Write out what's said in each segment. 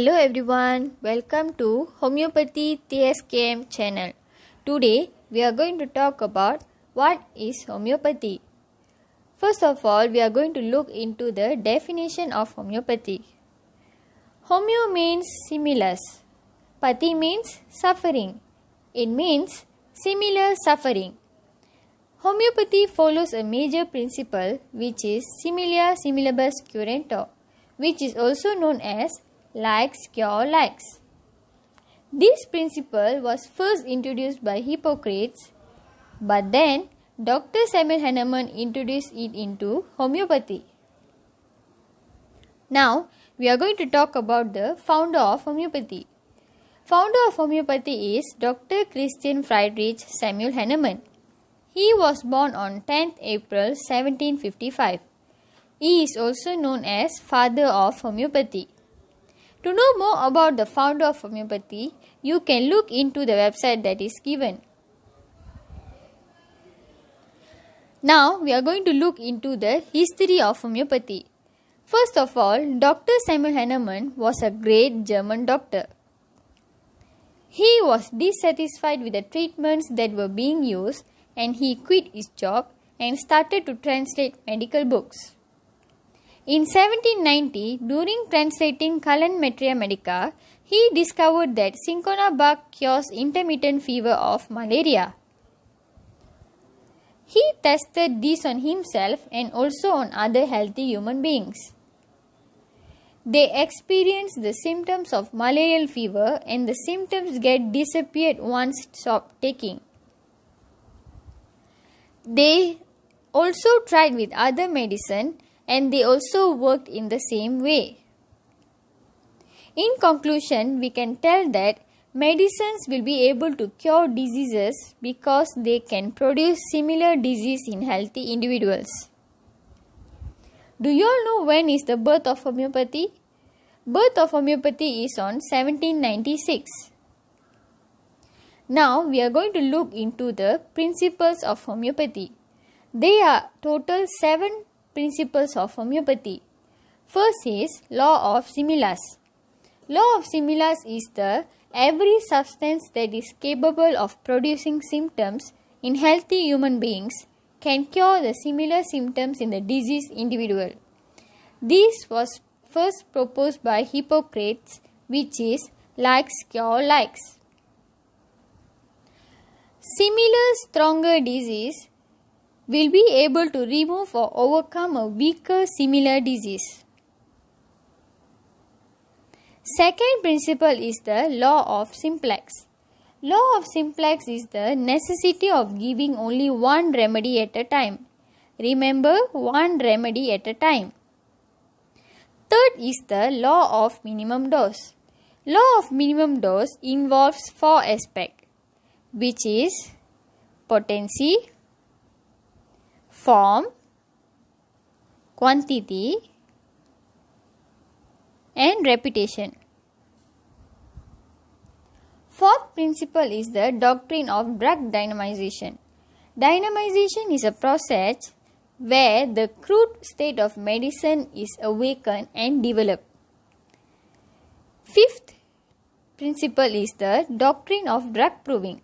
Hello everyone, welcome to Homeopathy TSKM channel. Today we are going to talk about what is homeopathy. First of all, we are going to look into the definition of homeopathy. Homeo means similus. Pati means suffering. It means similar suffering. Homeopathy follows a major principle which is similia similibus curantur, which is also known as likes cure likes. This principle was first introduced by Hippocrates, but then Dr. Samuel Hahnemann introduced it into homeopathy. Now, we are going to talk about the founder of homeopathy. Founder of homeopathy is Dr. Christian Friedrich Samuel Hahnemann. He was born on 10th April 1755. He is also known as father of homeopathy. To know more about the founder of homeopathy, you can look into the website that is given. Now, we are going to look into the history of homeopathy. First of all, Dr. Samuel Hahnemann was a great German doctor. He was dissatisfied with the treatments that were being used and he quit his job and started to translate medical books. In 1790, during translating Calendmetria Medica, he discovered that cinchona bark cures intermittent fever of malaria. He tested this on himself and also on other healthy human beings. They experienced the symptoms of malarial fever and the symptoms disappeared once stopped taking. They also tried with other medicine and they also worked in the same way. In conclusion, we can tell that medicines will be able to cure diseases because they can produce similar disease in healthy individuals. Do you all know when is the birth of homeopathy? Birth of homeopathy is on 1796. Now we are going to look into the principles of homeopathy. There are total 7 principles of homeopathy. First is law of similus. Law of similus is the every substance that is capable of producing symptoms in healthy human beings can cure the similar symptoms in the diseased individual. This was first proposed by Hippocrates, which is likes cure likes. Similar stronger disease will be able to remove or overcome a weaker similar disease. Second principle is the law of simplex. Law of simplex is the necessity of giving only one remedy at a time. Remember, one remedy at a time. Third is the law of minimum dose. Law of minimum dose involves 4 aspects, which is potency, form, quantity, and repetition. Fourth principle is the doctrine of drug dynamization. Dynamization is a process where the crude state of medicine is awakened and developed. Fifth principle is the doctrine of drug proving.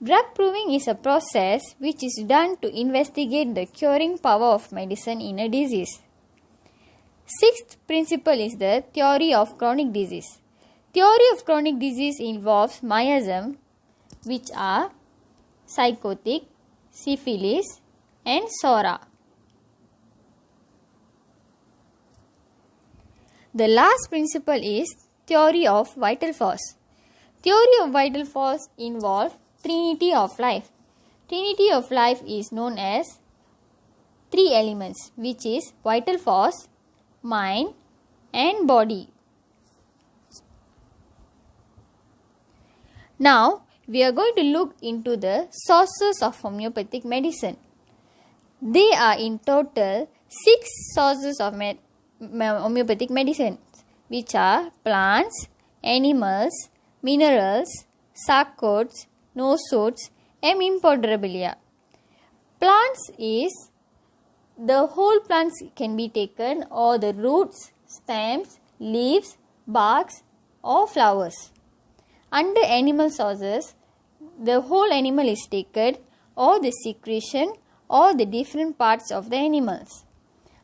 Drug proving is a process which is done to investigate the curing power of medicine in a disease. Sixth principle is the theory of chronic disease. Theory of chronic disease involves miasm, which are psychotic, syphilis, and sora. The last principle is theory of vital force. Theory of vital force involves Trinity of life. Trinity of life is known as 3 elements, which is vital force, mind, and body. Now, we are going to look into the sources of homeopathic medicine. There are in total 6 sources of homeopathic medicine, which are plants, animals, minerals, sarcodes, nosodes, and imponderabilia. Plants is the whole plants can be taken or the roots, stems, leaves, barks, or flowers. Under animal sources, the whole animal is taken, or the secretion, or the different parts of the animals.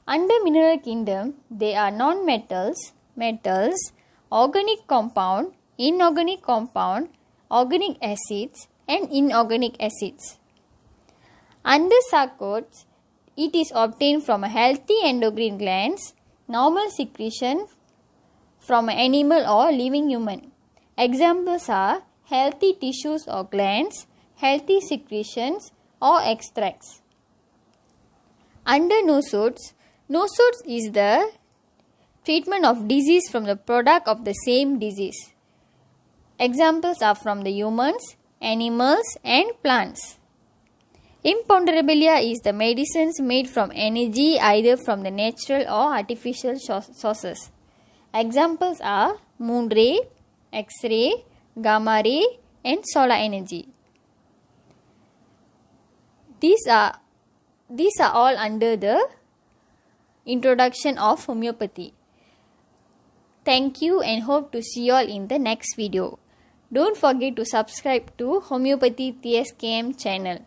Under mineral kingdom, they are non-metals, metals, organic compound, inorganic compound, organic acids and inorganic acids. Under sarcodes, it is obtained from a healthy endocrine glands, normal secretion from an animal or living human. Examples are healthy tissues or glands, healthy secretions or extracts. Under noosodes, noosodes is the treatment of disease from the product of the same disease. Examples are from the humans, animals and plants. Imponderabilia is the medicines made from energy either from the natural or artificial sources. Examples are moon ray, X-ray, gamma ray and solar energy. These are all under the introduction of homeopathy. Thank you and hope to see you all in the next video. Don't forget to subscribe to Homeopathy TSKM channel.